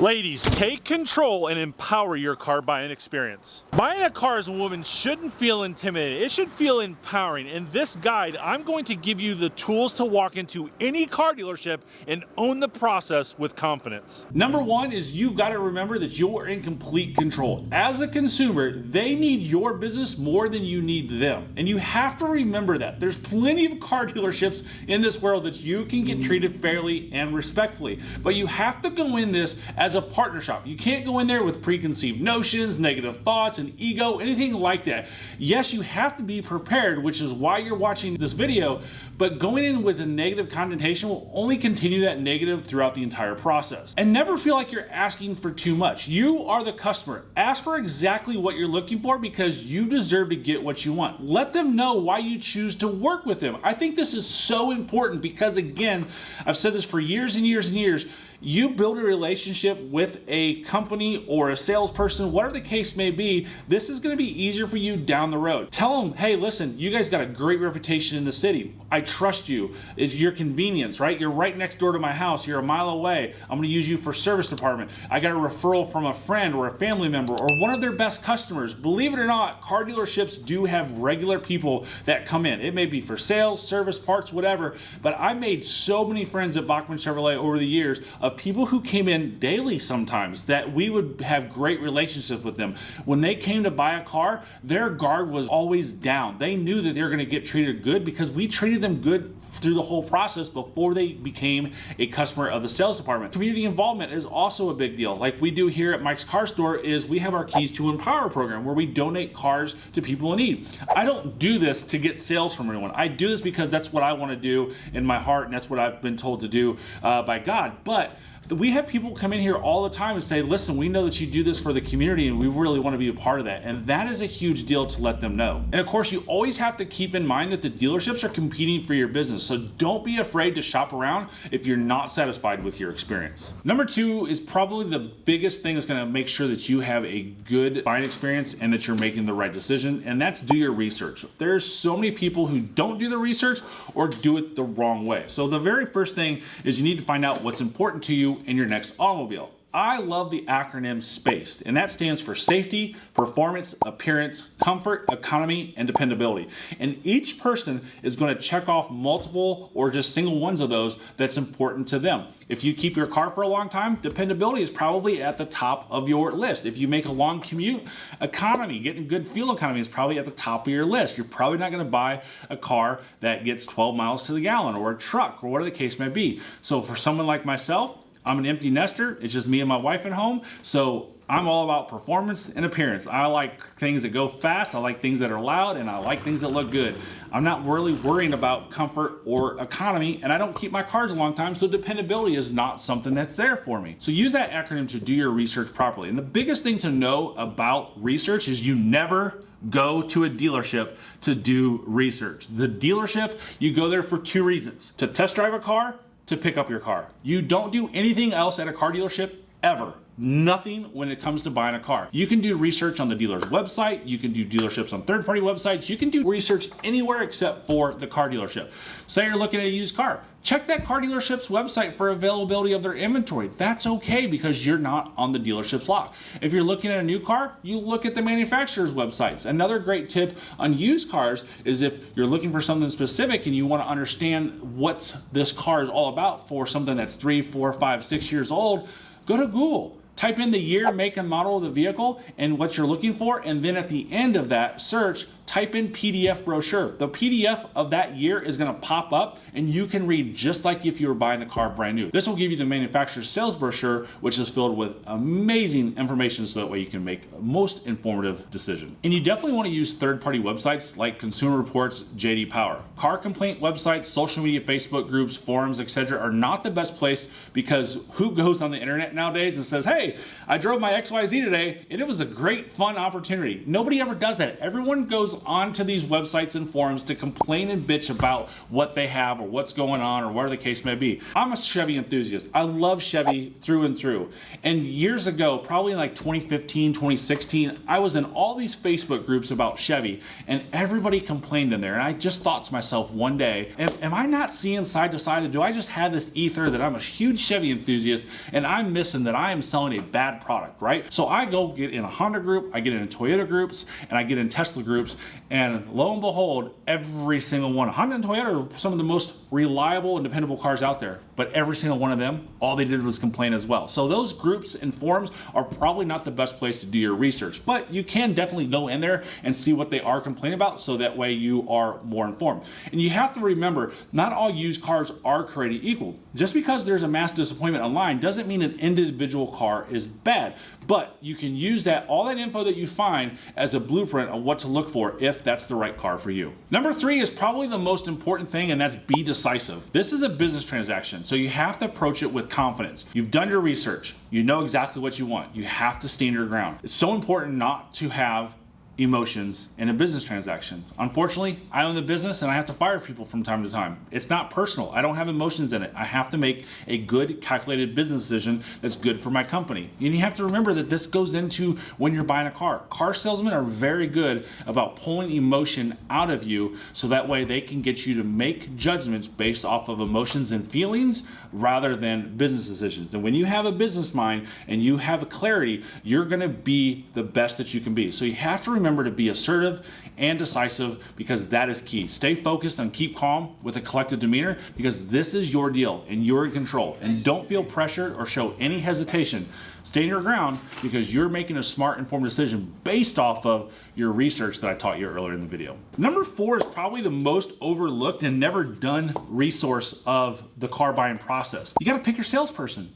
Ladies, take control and empower your car buying experience. Buying a car as a woman shouldn't feel intimidating. It should feel empowering. In this guide, I'm going to give you the tools to walk into any car dealership and own the process with confidence. Number one is you got to remember that you're in complete control. As a consumer, they need your business more than you need them. And you have to remember that. There's plenty of car dealerships in this world that you can get treated fairly and respectfully. But you have to go in this as a partner shop. You can't go in there with preconceived notions, negative thoughts, and ego, anything like that. Yes, you have to be prepared, which is why you're watching this video, but going in with a negative connotation will only continue that negative throughout the entire process. And never feel like you're asking for too much. You are the customer. Ask for exactly what you're looking for because you deserve to get what you want. Let them know why you choose to work with them. I think this is so important because, again, I've said this for years and years and years. You build a relationship with a company or a salesperson, whatever the case may be, this is going to be easier for you down the road. Tell them, hey, listen, you guys got a great reputation in the city. I trust you. It's your convenience, right? You're right next door to my house. You're a mile away. I'm going to use you for service department. I got a referral from a friend or a family member or one of their best customers. Believe it or not, car dealerships do have regular people that come in. It may be for sales, service, parts, whatever, but I made so many friends at Bbachman Chevrolet over the years of people who came in daily sometimes that we would have great relationships with them. When they came to buy a car, their guard was always down. They knew that they were going to get treated good because we treated them good through the whole process before they became a customer of the sales department. Community involvement is also a big deal. Like we do here at Mike's Car Store is we have our Keys to Empower program where we donate cars to people in need. I don't do this to get sales from anyone. I do this because that's what I want to do in my heart and that's what I've been told to do by God. But we have people come in here all the time and say, listen, we know that you do this for the community and we really want to be a part of that. And that is a huge deal to let them know. And of course, you always have to keep in mind that the dealerships are competing for your business. So don't be afraid to shop around if you're not satisfied with your experience. Number two is probably the biggest thing that's going to make sure that you have a good buying experience and that you're making the right decision. And that's do your research. There's so many people who don't do the research or do it the wrong way. So the very first thing is you need to find out what's important to you in your next automobile. I love the acronym SPACED, and that stands for safety, performance, appearance, comfort, economy, and dependability. And each person is going to check off multiple or just single ones of those that's important to them. If you keep your car for a long time, dependability is probably at the top of your list. If you make a long commute, economy, getting good fuel economy is probably at the top of your list. You're probably not going to buy a car that gets 12 miles to the gallon or a truck or whatever the case may be. So for someone like myself, I'm an empty nester. It's just me and my wife at home. So I'm all about performance and appearance. I like things that go fast. I like things that are loud, and I like things that look good. I'm not really worrying about comfort or economy, and I don't keep my cars a long time, so dependability is not something that's there for me. So use that acronym to do your research properly. And the biggest thing to know about research is you never go to a dealership to do research. The dealership, you go there for two reasons: to test drive a car, to pick up your car. You don't do anything else at a car dealership ever. Nothing when it comes to buying a car. You can do research on the dealer's website. You can do dealerships on third-party websites. You can do research anywhere except for the car dealership. Say you're looking at a used car. Check that car dealership's website for availability of their inventory. That's okay because you're not on the dealership's lot. If you're looking at a new car, you look at the manufacturer's websites. Another great tip on used cars is if you're looking for something specific and you want to understand what this car is all about for something that's 3, 4, 5, 6 years old, go to Google. Type in the year, make, and model of the vehicle and what you're looking for, and then at the end of that search, type in PDF brochure. The PDF of that year is going to pop up and you can read just like if you were buying the car brand new. This will give you the manufacturer's sales brochure, which is filled with amazing information so that way you can make a most informative decision. And you definitely want to use third-party websites like Consumer Reports, JD Power. Car complaint websites, social media, Facebook groups, forums, etc. are not the best place because who goes on the internet nowadays and says, hey, I drove my XYZ today and it was a great fun opportunity. Nobody ever does that. Everyone goes onto these websites and forums to complain and bitch about what they have or what's going on or whatever the case may be. I'm a Chevy enthusiast. I love Chevy through and through. And years ago, probably in like 2015, 2016, I was in all these Facebook groups about Chevy, and everybody complained in there. And I just thought to myself one day, am I not seeing side to side? Do I just have this ether that I'm a huge Chevy enthusiast and I'm missing that I am selling a bad product, right? So I go get in a Honda group, I get in Toyota groups, and I get in Tesla groups, and lo and behold, every single one, Honda and Toyota are some of the most reliable and dependable cars out there, but every single one of them, all they did was complain as well. So those groups and forums are probably not the best place to do your research, but you can definitely go in there and see what they are complaining about, so that way you are more informed. And you have to remember, not all used cars are created equal. Just because there's a mass disappointment online doesn't mean an individual car is bad, but you can use all that info that you find as a blueprint of what to look for if that's the right car for you. Number 3 is probably the most important thing, and that's be decisive. This is a business transaction, so you have to approach it with confidence. You've done your research. You know exactly what you want. You have to stand your ground. It's so important not to have emotions in a business transaction. Unfortunately, I own the business and I have to fire people from time to time. It's not personal. I don't have emotions in it. I have to make a good, calculated business decision that's good for my company. And you have to remember that this goes into when you're buying a car. Car salesmen are very good about pulling emotion out of you, so that way they can get you to make judgments based off of emotions and feelings rather than business decisions. And when you have a business mind and you have a clarity, you're gonna be the best that you can be. So you have to remember to be assertive and decisive, because that is key. Stay focused and keep calm with a collected demeanor, because this is your deal and you're in control. And don't feel pressured or show any hesitation. Stay in your ground, because you're making a smart, informed decision based off of your research that I taught you earlier in the video. Number 4 is probably the most overlooked and never done resource of the car buying process. You gotta pick your salesperson.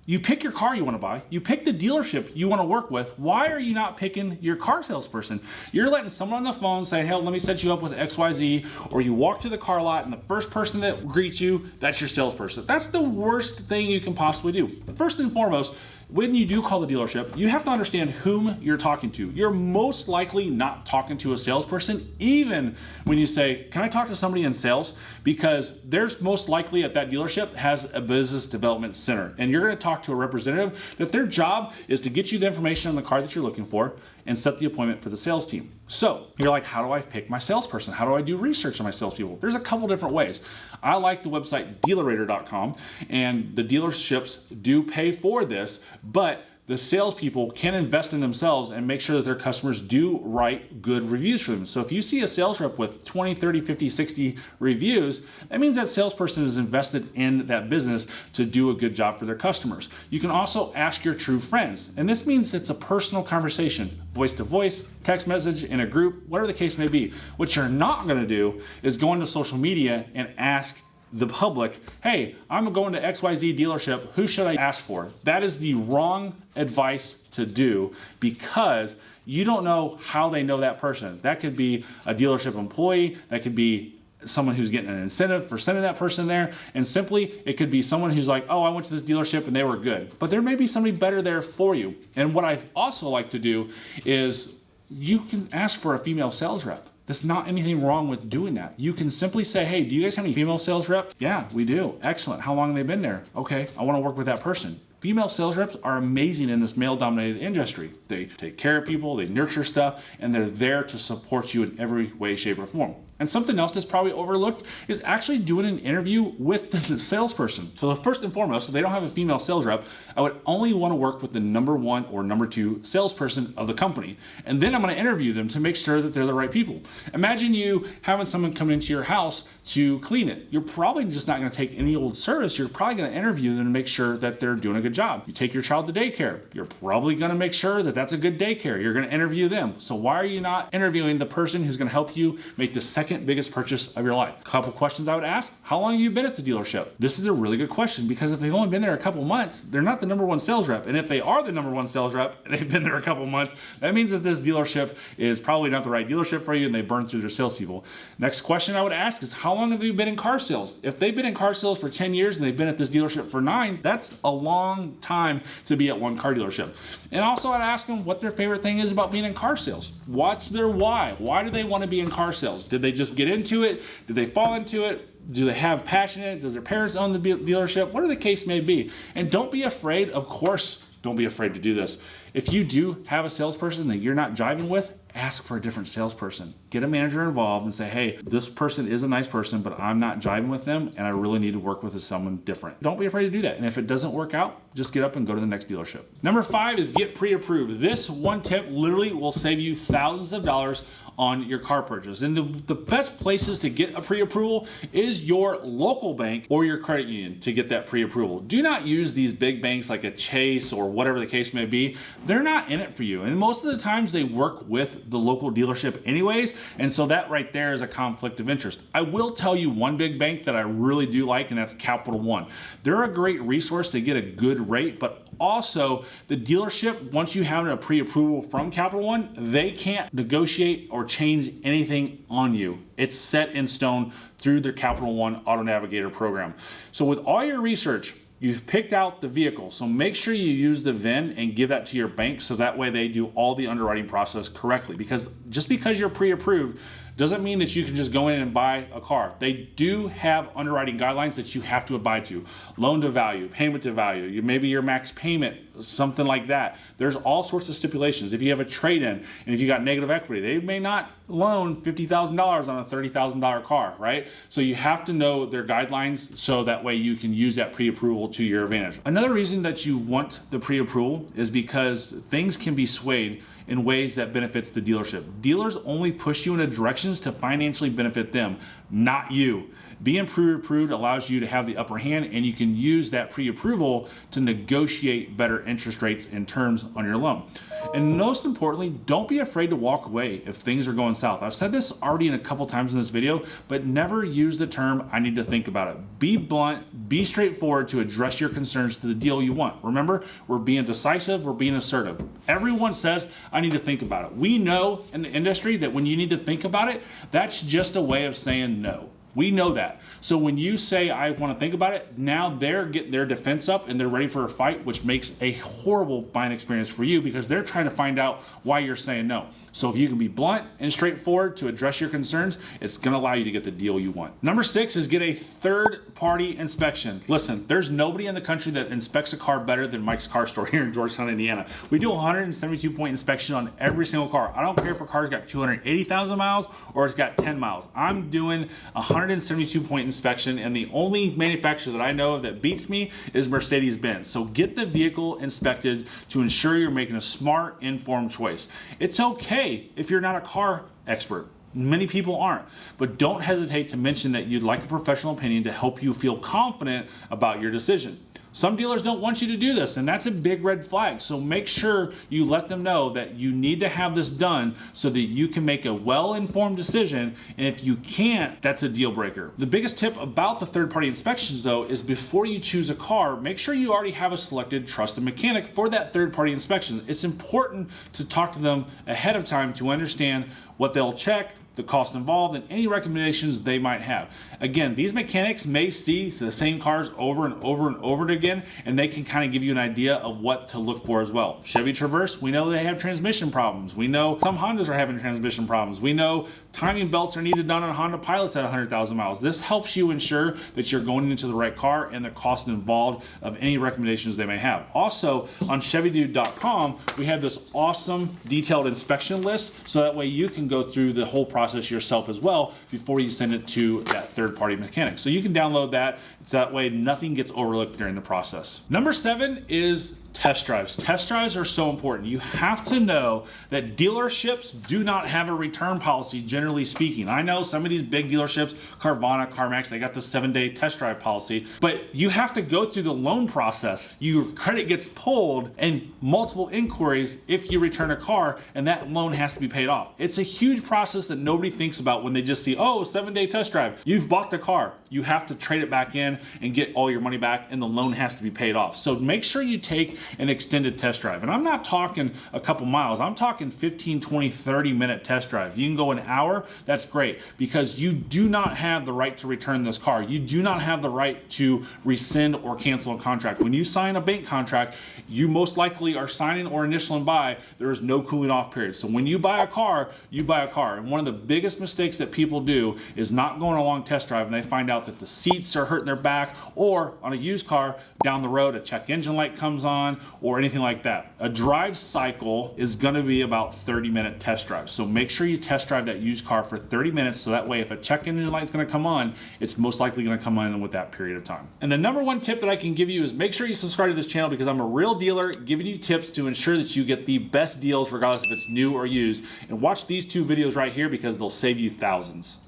You pick your car you want to buy. You pick the dealership you want to work with. Why are you not picking your car salesperson? You're letting someone on the phone say, hey, let me set you up with XYZ, or you walk to the car lot and the first person that greets you, that's your salesperson. That's the worst thing you can possibly do. First and foremost, when you do call the dealership, you have to understand whom you're talking to. You're most likely not talking to a salesperson, even when you say, can I talk to somebody in sales? Because there's most likely at that dealership has a business development center, and you're gonna talk to a representative that their job is to get you the information on the car that you're looking for and set the appointment for the sales team. So you're like, how do I pick my salesperson? How do I do research on my salespeople? There's a couple different ways. I like the website dealerator.com, and the dealerships do pay for this, but the salespeople can invest in themselves and make sure that their customers do write good reviews for them. So if you see a sales rep with 20, 30, 50, 60 reviews, that means that salesperson is invested in that business to do a good job for their customers. You can also ask your true friends, and this means it's a personal conversation, voice to voice, text message, in a group, whatever the case may be. What you're not gonna do is go into social media and ask the public, hey, I'm going to XYZ dealership, who should I ask for? That is the wrong advice to do, because you don't know how they know that person. That could be a dealership employee, that could be someone who's getting an incentive for sending that person there, and simply it could be someone who's like, oh, I went to this dealership and they were good. But there may be somebody better there for you. And what I also like to do is you can ask for a female sales rep. There's not anything wrong with doing that. You can simply say, hey, do you guys have any female sales reps? Yeah, we do. Excellent. How long have they been there? Okay, I want to work with that person. Female sales reps are amazing in this male-dominated industry. They take care of people, they nurture stuff, and they're there to support you in every way, shape, or form. And something else that's probably overlooked is actually doing an interview with the salesperson. So first and foremost, if they don't have a female sales rep, I would only want to work with the number 1 or number 2 salesperson of the company. And then I'm going to interview them to make sure that they're the right people. Imagine you having someone come into your house to clean it. You're probably just not going to take any old service. You're probably going to interview them to make sure that they're doing a good job. You take your child to daycare. You're probably going to make sure that that's a good daycare. You're going to interview them. So why are you not interviewing the person who's going to help you make the second biggest purchase of your life? A couple questions I would ask. How long have you been at the dealership? This is a really good question, because if they've only been there a couple months, they're not the number 1 sales rep. And if they are the number 1 sales rep and they've been there a couple months, that means that this dealership is probably not the right dealership for you, and they burn through their salespeople. Next question I would ask is, how long have you been in car sales? If they've been in car sales for 10 years and they've been at this dealership for 9, that's a long fun time to be at one car dealership. And also I'd ask them what their favorite thing is about being in car sales. What's their why? Why do they want to be in car sales? Did they just get into it? Did they fall into it? Do they have passion in it? Does their parents own the dealership? Whatever the case may be. And don't be afraid, of course, don't be afraid to do this. If you do have a salesperson that you're not jiving with, ask for a different salesperson. Get a manager involved and say, hey, this person is a nice person, but I'm not jiving with them and I really need to work with someone different. Don't be afraid to do that. And if it doesn't work out, just get up and go to the next dealership. Number 5 is get pre-approved. This one tip literally will save you thousands of dollars on your car purchase. And the best places to get a pre-approval is your local bank or your credit union to get that pre-approval. Do not use these big banks like a Chase or whatever the case may be. They're not in it for you. And most of the times they work with the local dealership anyways. And so that right there is a conflict of interest. I will tell you one big bank that I really do like, and that's Capital One. They're a great resource to get a good rate, but also the dealership, once you have a pre-approval from Capital One, they can't negotiate or change anything on you. It's set in stone through their Capital One Auto Navigator program. So with all your research, you've picked out the vehicle. So make sure you use the VIN and give that to your bank so that way they do all the underwriting process correctly. Because just because you're pre-approved doesn't mean that you can just go in and buy a car. They do have underwriting guidelines that you have to abide to. Loan to value, payment to value, maybe your max payment, something like that. There's all sorts of stipulations. If you have a trade-in and if you got negative equity, they may not loan $50,000 on a $30,000 car, right? So you have to know their guidelines so that way you can use that pre-approval to your advantage. Another reason that you want the pre-approval is because things can be swayed in ways that benefits the dealership. Dealers only push you in directions to financially benefit them, not you. Being pre-approved allows you to have the upper hand and you can use that pre-approval to negotiate better interest rates and terms on your loan. And most importantly, don't be afraid to walk away if things are going south. I've said this already in a couple times in this video, but never use the term, I need to think about it. Be blunt, be straightforward to address your concerns to the deal you want. Remember, we're being decisive, we're being assertive. Everyone says, I need to think about it. We know in the industry that when you need to think about it, that's just a way of saying no. We know that. So when you say, I want to think about it, now they're getting their defense up and they're ready for a fight, which makes a horrible buying experience for you because they're trying to find out why you're saying no. So if you can be blunt and straightforward to address your concerns, it's going to allow you to get the deal you want. Number 6 is get a third-party inspection. Listen, there's nobody in the country that inspects a car better than Mike's Car Store here in Georgetown, Indiana. We do a 172-point inspection on every single car. I don't care if a car's got 280,000 miles or it's got 10 miles. I'm doing a 172-point inspection, and the only manufacturer that I know of that beats me is Mercedes-Benz. So get the vehicle inspected to ensure you're making a smart, informed choice. It's okay if you're not a car expert. Many people aren't, but don't hesitate to mention that you'd like a professional opinion to help you feel confident about your decision. Some dealers don't want you to do this, and that's a big red flag. So make sure you let them know that you need to have this done so that you can make a well-informed decision, and if you can't, that's a deal breaker. The biggest tip about the third-party inspections, though, is before you choose a car, make sure you already have a selected trusted mechanic for that third-party inspection. It's important to talk to them ahead of time to understand what they'll check, the cost involved, and any recommendations they might have. Again, these mechanics may see the same cars over and over and over again, and they can kind of give you an idea of what to look for as well. Chevy Traverse, we know they have transmission problems. We know some Hondas are having transmission problems. We know timing belts are needed done on Honda Pilots at 100,000 miles. This helps you ensure that you're going into the right car and the cost involved of any recommendations they may have. Also, on ChevyDude.com, we have this awesome detailed inspection list, so that way you can go through the whole process yourself as well before you send it to that third-party mechanic. So you can download that, so that way nothing gets overlooked during the process. Number 7 is test drives. Test drives are so important. You have to know that dealerships do not have a return policy, generally speaking. I know some of these big dealerships, Carvana, CarMax, they got the 7-day test drive policy, but you have to go through the loan process. Your credit gets pulled and multiple inquiries if you return a car, and that loan has to be paid off. It's a huge process that nobody thinks about when they just see, oh, 7-day test drive. You've bought the car. You have to trade it back in and get all your money back, and the loan has to be paid off. So make sure you take an extended test drive. And I'm not talking a couple miles, I'm talking 15, 20, 30-minute test drive. You can go an hour, that's great, because you do not have the right to return this car. You do not have the right to rescind or cancel a contract. When you sign a bank contract, you most likely are signing or initialing by, there is no cooling off period. So when you buy a car, you buy a car. And one of the biggest mistakes that people do is not going on a long test drive and they find out that the seats are hurting their back, or on a used car down the road a check engine light comes on or anything like that. A drive cycle is going to be about 30-minute test drives. So make sure you test drive that used car for 30 minutes, so that way if a check engine light is going to come on, it's most likely going to come on with that period of time. And the number one tip that I can give you is make sure you subscribe to this channel, because I'm a real dealer giving you tips to ensure that you get the best deals regardless if it's new or used. And watch these two videos right here because they'll save you thousands.